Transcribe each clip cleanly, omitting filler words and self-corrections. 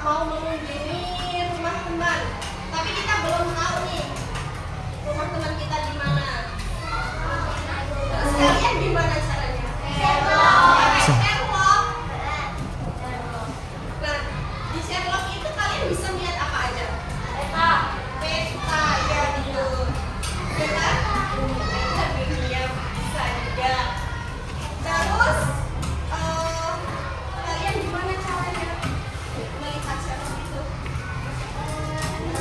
mau mengunjungi rumah teman, tapi kita belum tahu nih rumah teman kita di mana. Terus kalian gimana caranya? Sherlock. Nah, di Sherlock itu kalian bisa lihat apa aja? Peta, ya gitu. Benar? Dunia bisa juga. Terus kalian gimana caranya melihat Sherlock itu?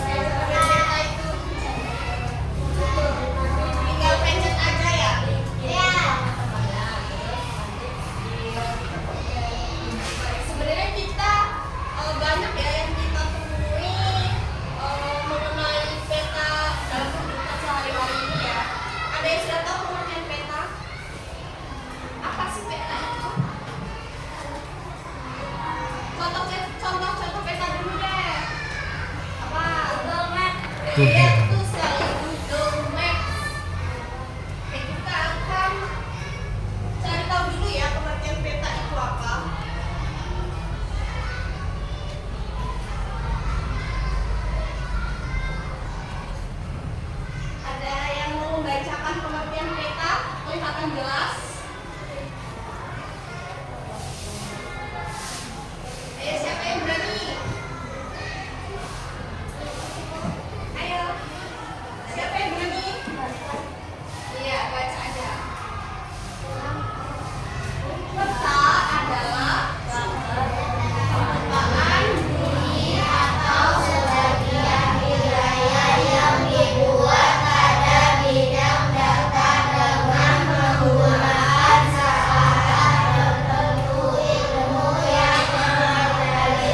Peta itu tinggal pencet aja ya? Sebenarnya kita banyak ya yang kita temui mengenai peta dalam kehidupan sehari-hari ini ya. Ada yang sudah tahu pengertian peta? Apa sih peta itu? Contoh peta dulu deh. Apa? Google Map. Iya, itu sekali Google Map. Kita akan cari tahu dulu ya pengertian peta itu apa. Ada yang mau membacakan pengertian peta? Kelihatan jelas? Ayo, siapa yang berani? Ayo, siapa yang berani? Iya, baca aja. Peta adalah permukaan bumi atau sebagian wilayah yang dibuat pada bidang datar dengan menggunakan syarat tertentu. Ilmu yang mempelajari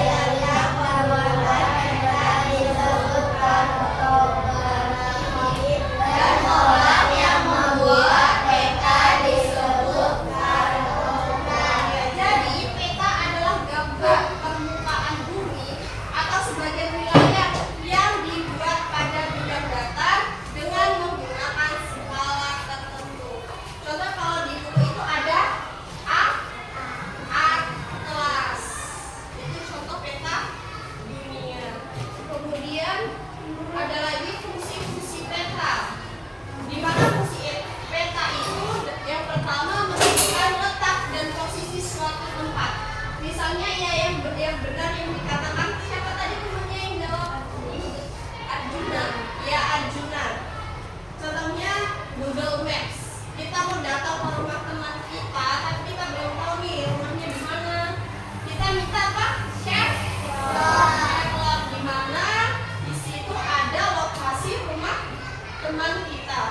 pembuatan peta disebut kartografi dan orang yang membuat peta disebut kartografi. Jadi peta adalah gambar permukaan bumi atau sebagian wilayah yang dibuat pada bidang datar dengan menggunakan skala tertentu. Contoh kalau di buku itu ada atlas. Itu contoh peta dunia. Kemudian ada lagi fungsi-fungsi peta. Di mana fungsi peta itu yang pertama menentukan letak dan posisi suatu tempat. Misalnya ya yang benar yang dikatakan siapa tadi temannya yang jawab? Arjuna. Ya, Arjuna. Contohnya Google Maps. Kita mau datang ke rumah teman kita, tapi kita belum tahu nih rumahnya di mana. Kita minta apa? Sherlock. Di mana di situ ada lokasi rumah teman kita.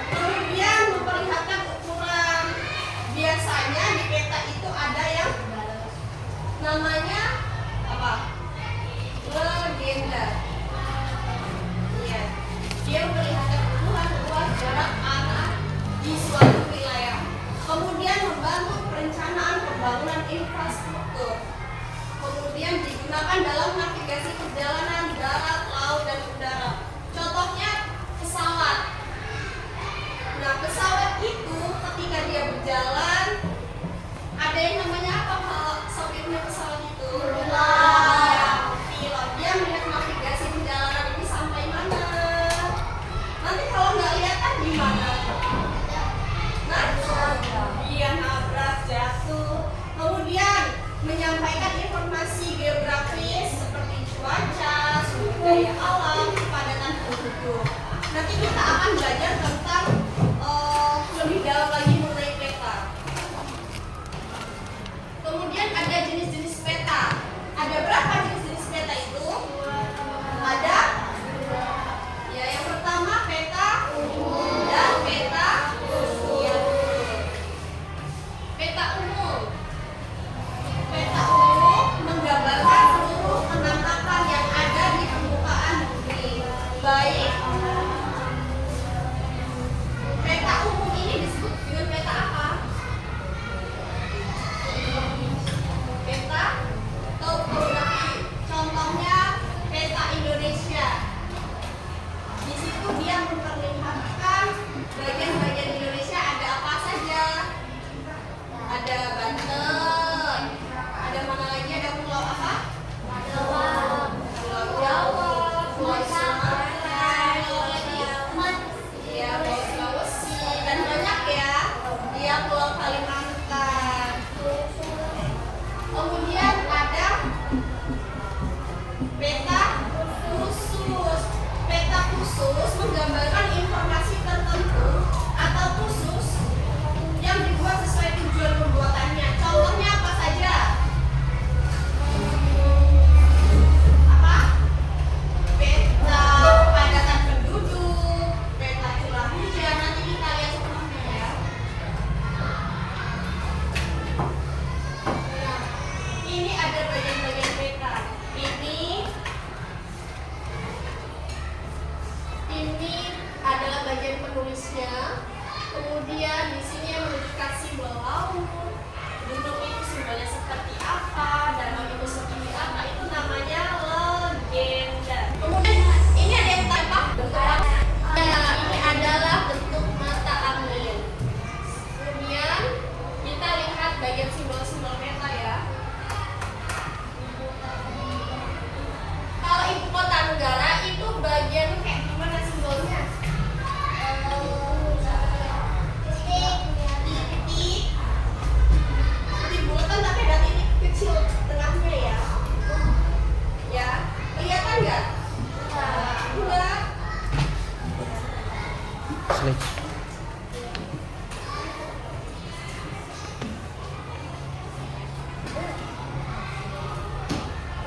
Kemudian memperlihatkan ukuran. Biasanya di peta itu ada yang namanya apa? Legenda. Iya. Dia memperlihatkan ukuran, luas, jarak, arah di suatu wilayah. Kemudian membantu perencanaan pembangunan infrastruktur. Kemudian digunakan dalam navigasi perjalanan darat, laut, dan udara. Contohnya pesawat. Nah, pesawat itu ketika dia berjalan ada yang namanya apa sopirnya pesawat itu? Pilot. Dia melihat navigasi perjalanan ini sampai mana. Nanti kalau nggak lihat kan gimana? Nah, dia nabrak, jatuh. Kemudian menyampaikan informasi geografis seperti cuaca, sumber daya alam, kepadatan penduduk. Nanti kita akan belajar tentang Kemudian di sini yang menunjukkan simbol laut. Gunung itu simbolnya seperti apa, danau itu seperti apa, itu namanya legenda. Kemudian ini ada yang tampak bentuk apa? Nah, ini adalah bentuk mata angin. Kemudian kita lihat bagian simbol-simbol peta ya. Kalau ibu kota negara itu bagian kayak gimana simbolnya? Titik bulatan tapi ada titik kecil tengahnya ya. Ya, kelihatan nggak? Enggak.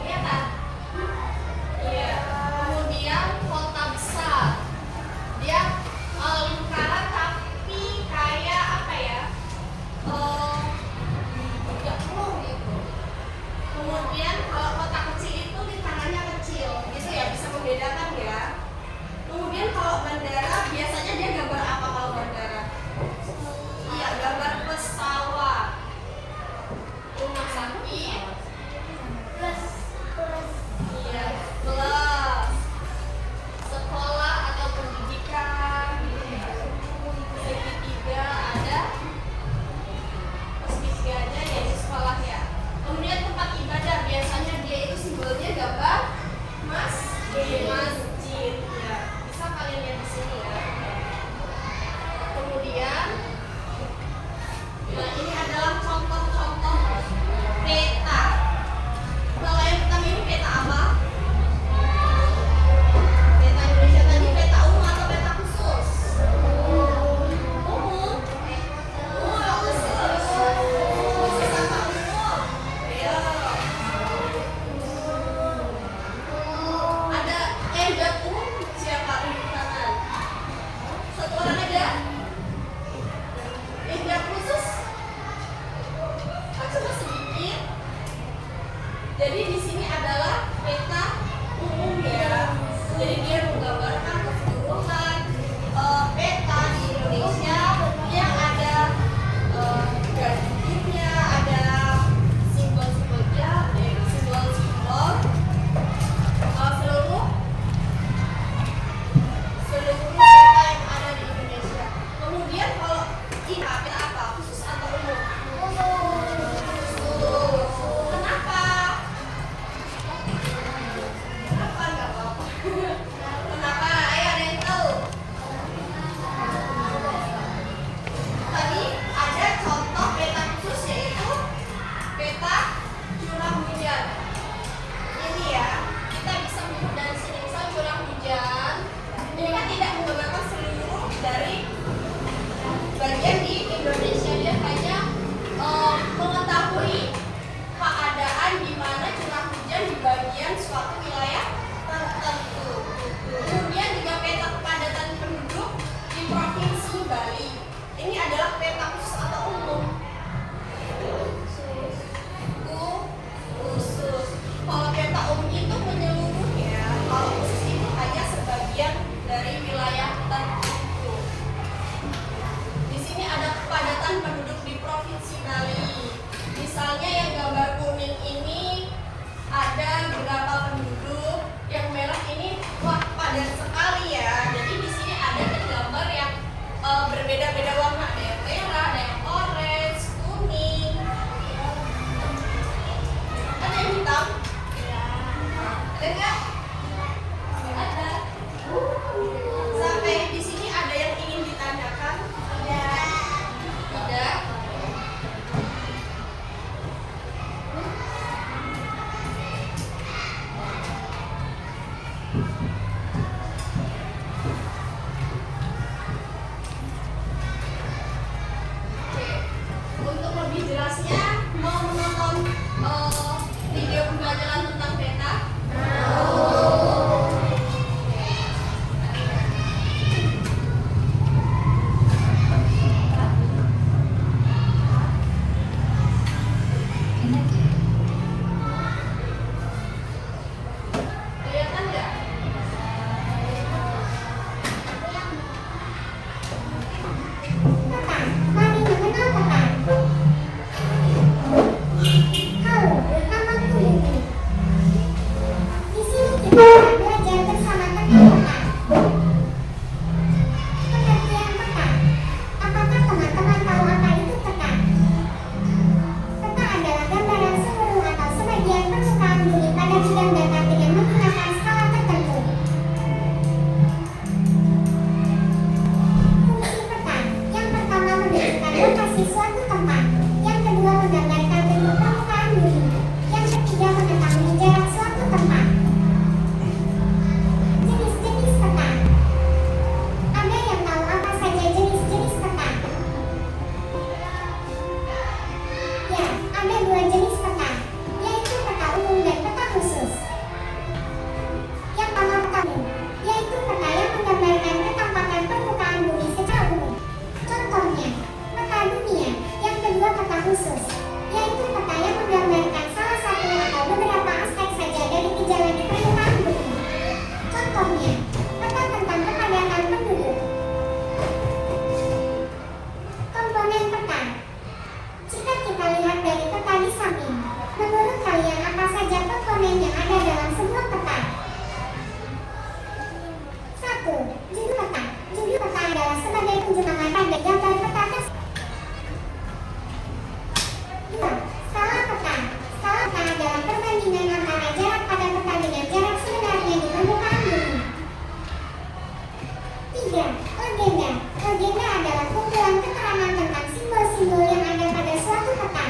Kelihatan? Iya. Kemudian kota besar. Dia lingkaran tapi kayak apa ya? Tidak penuh gitu. Kemudian kalau kota kecil itu lingkarannya kecil, gitu ya, bisa membedakan ya. Kemudian kalau bandara biasanya dia gambar apa kalau bandara? Iya, gambar pesawat, rumah sakit, iya, kelas, sekolah atau pendidikan, segitiga ada, segitiganya yaitu sekolah ya. Kemudian tempat ibadah biasanya dia itu simbolnya gambar masjid ya. Bisa kalian lihat di sini ya. Kemudian nah ini adalah contoh-contoh peta. Kalau yang pertama ini peta apa? Peta Indonesia tadi peta umum atau peta khusus? Umum. Khusus. Khusus apa umum? Ayo. Ada buat umum siapa di kanan? Satu orang ada? Buat khusus? Cuma sedikit. Jadi di sini adalah peta umum ya. Jadi dia menggambarkan keseluruhan peta di Indonesia yang ada garisnya, ada simbol-simbolnya, simbol-simbol seluruh peta yang ada di Indonesia. Kemudian kalau ini peta apa? Khusus atau umum? Khusus. Kenapa? Kenapa nggak apa-apa? Kenapa? Ayo ada yang tahu? Tadi ada contoh peta khusus yaitu peta curah hujan. Ini ya, kita bisa melihat dari sini misal curah hujan. Ini kan tidak menggambarkan seluruh dari bagian di Indonesia, dia hanya mengetahui keadaan di mana curah hujan di bagian suatu wilayah tertentu. Kemudian juga peta kepadatan penduduk di provinsi Bali. Ini adalah peta khusus atau umum? Khusus. Kalau peta umum itu menyeluruh ya. Kalau khusus itu hanya sebagian dari wilayah tertentu. Di sini ada kepadatan penduduk di provinsi Bali. Misalnya yang gambar kuning ini ada berapa penduduk, yang merah ini wah padat sekali ya. Jadi di sini ada gambar yang berbeda-beda warna, ada yang merah, ada yang orange, kuning, ada yang hitam. Ada nggak? Ada. Sampai di sini ada yang ingin ditanyakan? Tidak. menggambarkan lokasi suatu tempat. Yang kedua menggambarkan bentuk permukaan bumi. Yang ketiga mengetahui jarak suatu tempat. Jenis-jenis peta. Ada yang tahu apa saja jenis-jenis peta? Ya, ada dua jenis peta, yaitu peta umum dan peta khusus. Yang pertama peta umum, yaitu peta yang menggambarkan ketampakan permukaan bumi secara umum. Contohnya, peta dunia. Yang kedua peta khusus, yaitu peta yang menggambarkan salah satu atau beberapa aspek saja dari gejala di permukaan bumi. Contohnya, peta tentang kepadatan penduduk. Komponen peta. Jika kita lihat dari peta di samping, menurut kalian apa saja komponen yang ada dalam sebuah peta? 1. Judul peta. Judul peta adalah sebagai penjelasan pada gambar peta tersebut. 2. Skala peta. Skala peta adalah perbandingan antara jarak pada peta dengan jarak sebenarnya di permukaan bumi. 3. Legenda. Legenda adalah kumpulan keterangan tentang simbol-simbol yang ada pada suatu peta.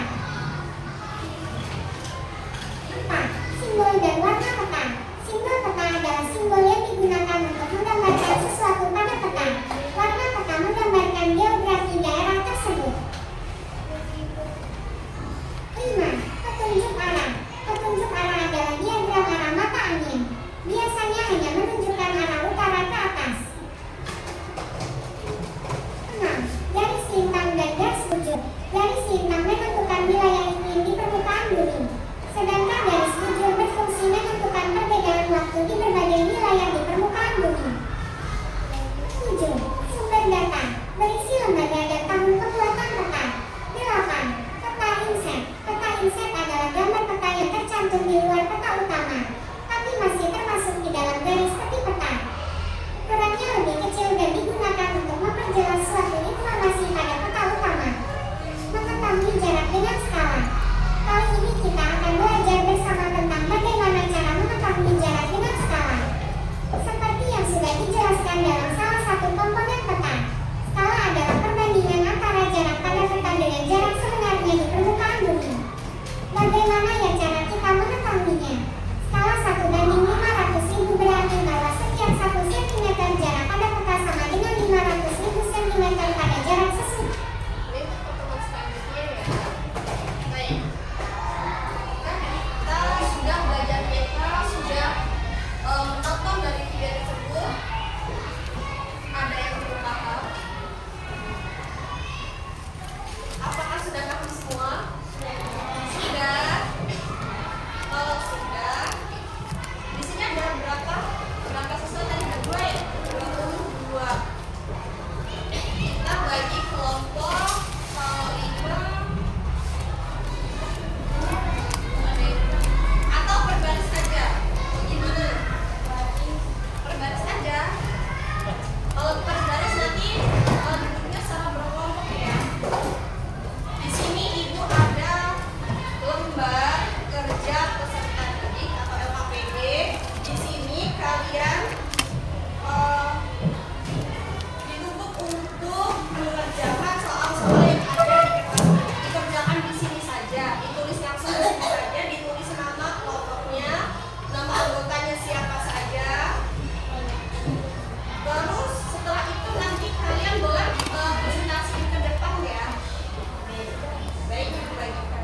4. Simbol dan warna peta. Simbol peta adalah simbol yang digunakan untuk menggambarkan sesuatu pada peta. Warna peta menggambarkan geografi daerah tersebut. 5. Petunjuk arah. Petunjuk arah adalah diagram arah mata angin. Biasanya hanya menunjukkan arah utara ke atas. 6. Garis lintang dan garis bujur. Garis lintang menentukan wilayah iklim di permukaan bumi, sedangkan garis bujur berfungsi menentukan perbedaan waktu di berbagai wilayah di permukaan bumi. 7. Sumber data. Berisi lembaga dan tahun pembuatan peta. 8. Peta inset. Peta inset adalah gambar peta yang tercantum di luar peta utama, tapi masih termasuk di dalam garis peti peta. Ukurannya lebih kecil dan digunakan untuk memperjelas suatu informasi pada peta utama. Mengetahui jarak dengan skala. Kali ini kita akan belajar bersama tentang bagaimana cara mengetahui jarak dengan skala. Seperti yang sudah dijelaskan dalam salah satu komponen peta, skala adalah perbandingan antara jarak pada peta dengan jarak sebenarnya di permukaan bumi. Bagaimana ya cara kita mengetahuinya? Skala 1:500.000 berarti bahwa setiap 1 cm jarak pada peta sama dengan 500.000 cm pada jarak sesuatu. Ini pertemuan selanjutnya ya. Baik. Kita sudah belajar peta, sudah menonton dari video tersebut. Ada yang belum paham? Apakah sudah paham semua? Sudah. Kalau sudah, di sini ada berapa siswa tadi? Ada 2 ya? 22. Kita bagi kelompok kalau 5 atau per baris aja. Gimana? Per baris aja. Kalau per baris nanti duduknya secara berkelompok ya. Di sini ibu ada lembar kerja peserta didik atau LKPD. Di sini kalian dituntut untuk mengerjakan soal-soal yang ada di kertas. Dikerjakan di sini saja, ditulis langsung di sini saja, ditulis nama kelompoknya, nama anggotanya siapa saja. Terus setelah itu nanti kalian boleh presentasi ke depan ya. Baik, ibu bagikan.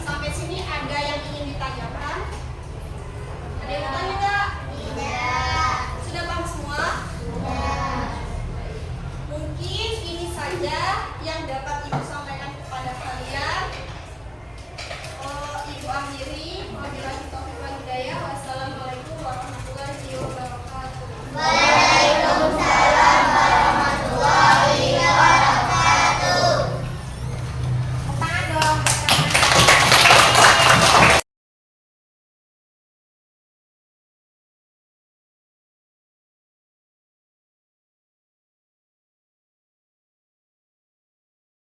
Sampai sini ada yang ingin ditanyakan?